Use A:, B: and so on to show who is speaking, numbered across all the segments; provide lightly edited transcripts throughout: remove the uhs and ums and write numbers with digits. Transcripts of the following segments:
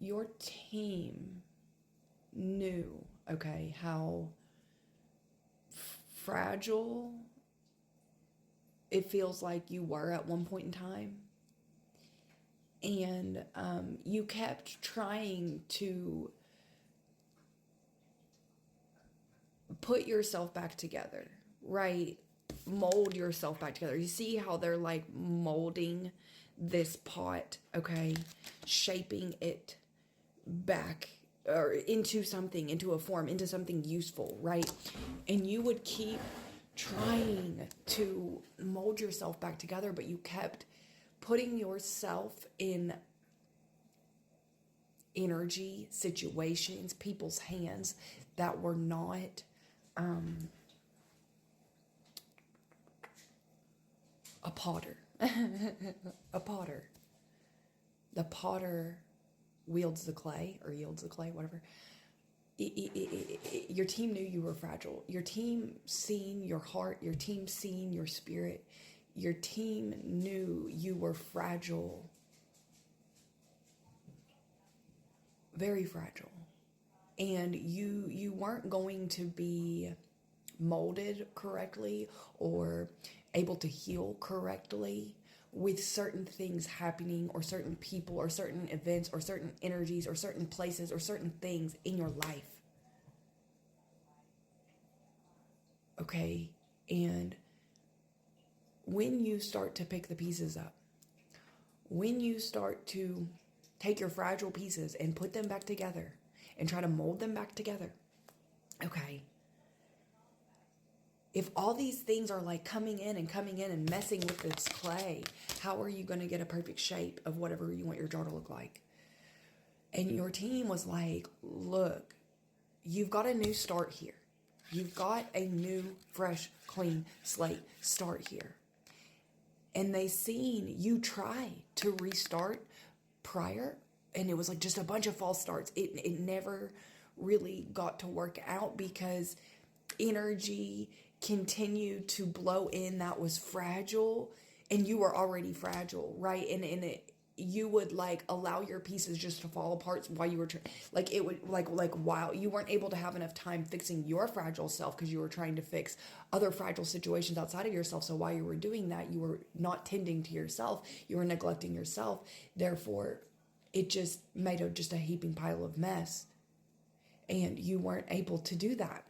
A: your team knew, okay, how fragile it feels like you were at one point in time. And you kept trying to put yourself back together, right? Mold yourself back together. You see how they're like molding this pot, okay? Shaping it back or into something, into a form, into something useful, right? And you would keep trying to mold yourself back together, but you kept putting yourself in energy, situations, people's hands that were not a potter. A potter. The potter wields the clay or yields the clay, whatever. Your team knew you were fragile. Your team seen your heart. Your team seen your spirit. Your team knew you were fragile. Very fragile. And you weren't going to be molded correctly or able to heal correctly with certain things happening or certain people or certain events or certain energies or certain places or certain things in your life. Okay? And when you start to pick the pieces up, when you start to take your fragile pieces and put them back together and try to mold them back together, okay, if all these things are like coming in and messing with this clay, how are you going to get a perfect shape of whatever you want your jar to look like? And your team was like, look, you've got a new start here. You've got a new, fresh, clean slate start here. And they seen you try to restart prior, and it was like just a bunch of false starts. It never really got to work out because energy continued to blow in that was fragile, and you were already fragile, right? And you would like allow your pieces just to fall apart while you were like it would like while you weren't able to have enough time fixing your fragile self because you were trying to fix other fragile situations outside of yourself. So while you were doing that, you were not tending to yourself, you were neglecting yourself. Therefore it just made just a heaping pile of mess, and you weren't able to do that.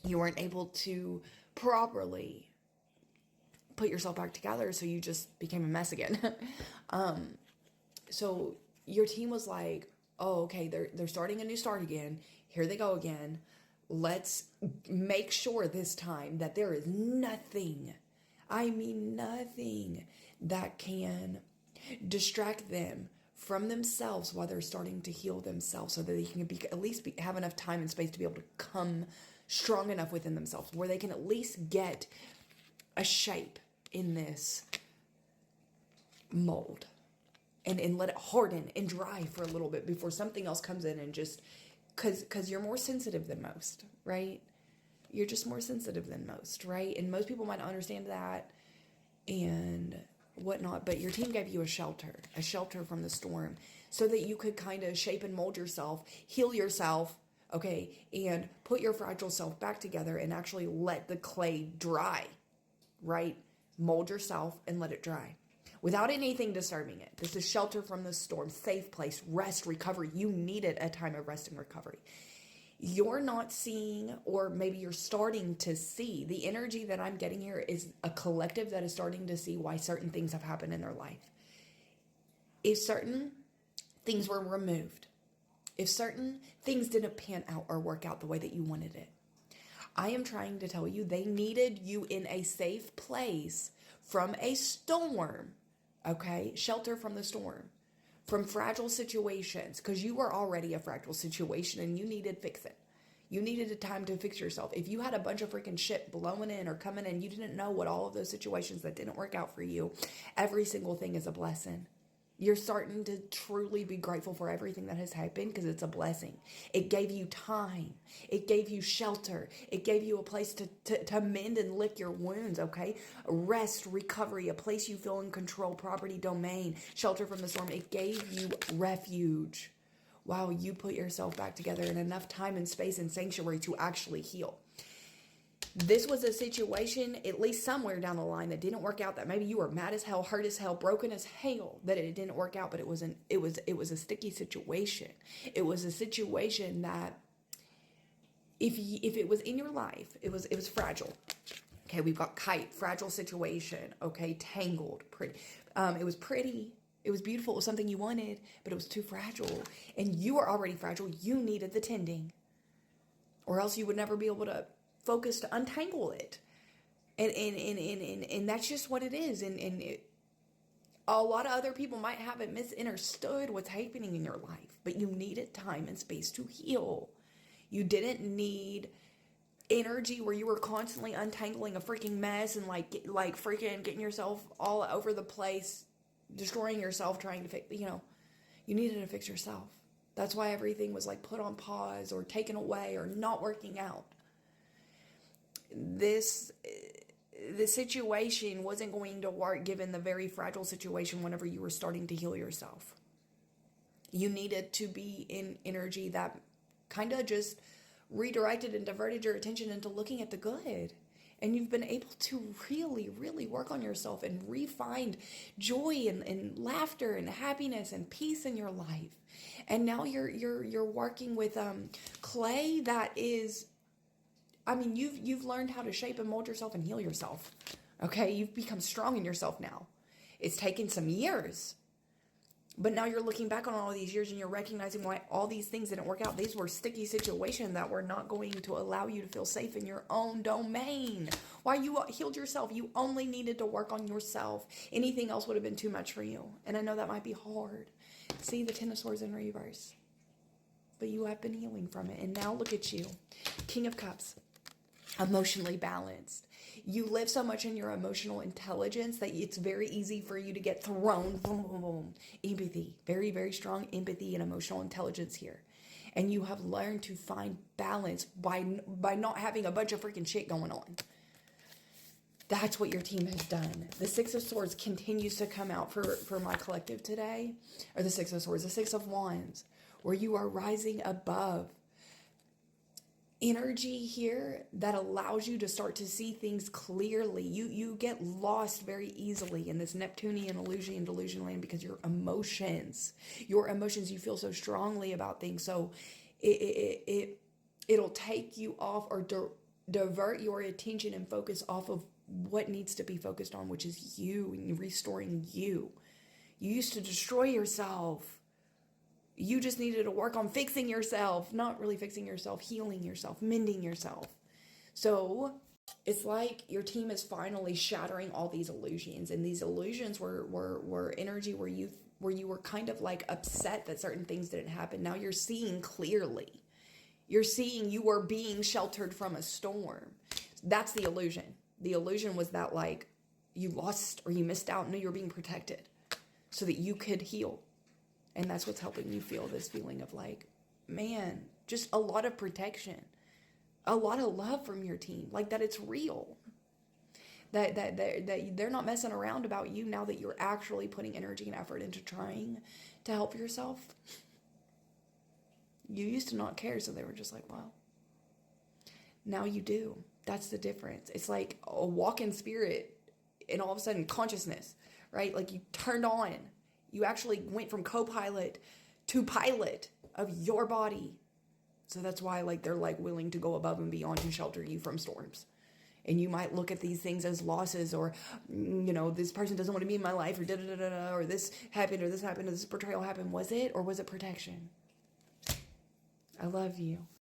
A: You weren't able to properly put yourself back together, so you just became a mess again. So your team was like, oh, okay, they're starting a new start again. Here they go again. Let's make sure this time that there is nothing, I mean nothing, that can distract them from themselves while they're starting to heal themselves, so that they can at least have enough time and space to be able to come strong enough within themselves where they can at least get a shape in this mold and let it harden and dry for a little bit before something else comes in and just because you're more sensitive than most, right? You're just more sensitive than most, right? And most people might not understand that and whatnot, but your team gave you a shelter from the storm so that you could kind of shape and mold yourself, heal yourself, okay, and put your fragile self back together and actually let the clay dry, right? Mold yourself and let it dry without anything disturbing it. This is shelter from the storm, safe place, rest, recovery. You needed a time of rest and recovery. You're not seeing, or maybe you're starting to see, the energy that I'm getting here is a collective that is starting to see why certain things have happened in their life. If certain things were removed, if certain things didn't pan out or work out the way that you wanted it, I am trying to tell you they needed you in a safe place from a storm, okay? Shelter from the storm, from fragile situations, because you were already a fragile situation and you needed fixing. You needed a time to fix yourself. If you had a bunch of freaking shit blowing in or coming in, you didn't know what all of those situations that didn't work out for you, every single thing is a blessing. You're starting to truly be grateful for everything that has happened because it's a blessing. It gave you time. It gave you shelter. It gave you a place to mend and lick your wounds, okay? Rest, recovery, a place you feel in control, property, domain, shelter from the storm. It gave you refuge. while you put yourself back together in enough time and space and sanctuary to actually heal. This was a situation, at least somewhere down the line, that didn't work out, that maybe you were mad as hell, hurt as hell, broken as hell, that it didn't work out, but it was a sticky situation. It was a situation that if it was in your life, it was fragile. Okay, we've got kite, fragile situation. Okay, tangled, pretty. It was pretty. It was beautiful. It was something you wanted, but it was too fragile. And you are already fragile. You needed the tending, or else you would never be able to focus to untangle it. And that's just what it is. A lot of other people might haven't misunderstood what's happening in your life, but you needed time and space to heal. You didn't need energy where you were constantly untangling a freaking mess and like freaking getting yourself all over the place, destroying yourself, trying to fix, you needed to fix yourself. That's why everything was like put on pause or taken away or not working out. The situation wasn't going to work given the very fragile situation whenever you were starting to heal yourself. You needed to be in energy that kind of just redirected and diverted your attention into looking at the good. And you've been able to really, really work on yourself and re-find joy and laughter and happiness and peace in your life. And now you're working with clay that is, you've learned how to shape and mold yourself and heal yourself. Okay, you've become strong in yourself now. It's taken some years, but now you're looking back on all these years and you're recognizing why all these things didn't work out. These were sticky situations that were not going to allow you to feel safe in your own domain. Why you healed yourself, you only needed to work on yourself. Anything else would have been too much for you. And I know that might be hard. See the Ten of Swords in reverse. But you have been healing from it. And now look at you. King of Cups. Emotionally balanced. You live so much in your emotional intelligence that it's very easy for you to get thrown. Boom, boom, boom. Empathy. Very, very strong empathy and emotional intelligence here. And you have learned to find balance by not having a bunch of freaking shit going on. That's what your team has done. The Six of Swords continues to come out for my collective today. Or the Six of Swords. The Six of Wands. Where you are rising above. Energy here that allows you to start to see things clearly. You get lost very easily in this Neptunian illusion and delusion land because your emotions, you feel so strongly about things. So it'll take you off or divert your attention and focus off of what needs to be focused on, which is you and restoring you. You used to destroy yourself. You just needed to work on fixing yourself, not really fixing yourself, healing yourself, mending yourself. So it's like your team is finally shattering all these illusions. And these illusions were energy where you were kind of like upset that certain things didn't happen. Now you're seeing clearly. You're seeing you were being sheltered from a storm. That's the illusion. The illusion was that like you lost or you missed out. No, you were being protected so that you could heal. And that's what's helping you feel this feeling of like, man, just a lot of protection, a lot of love from your team, like that it's real, that they're not messing around about you now that you're actually putting energy and effort into trying to help yourself. You used to not care, so they were just like, well, now you do. That's the difference. It's like a walk in spirit and all of a sudden consciousness, right? Like you turned on. You actually went from co-pilot to pilot of your body. So that's why like they're like willing to go above and beyond to shelter you from storms. And you might look at these things as losses or, this person doesn't want to be in my life or da-da-da-da-da, or this happened or this betrayal happened. Was it or was it protection? I love you.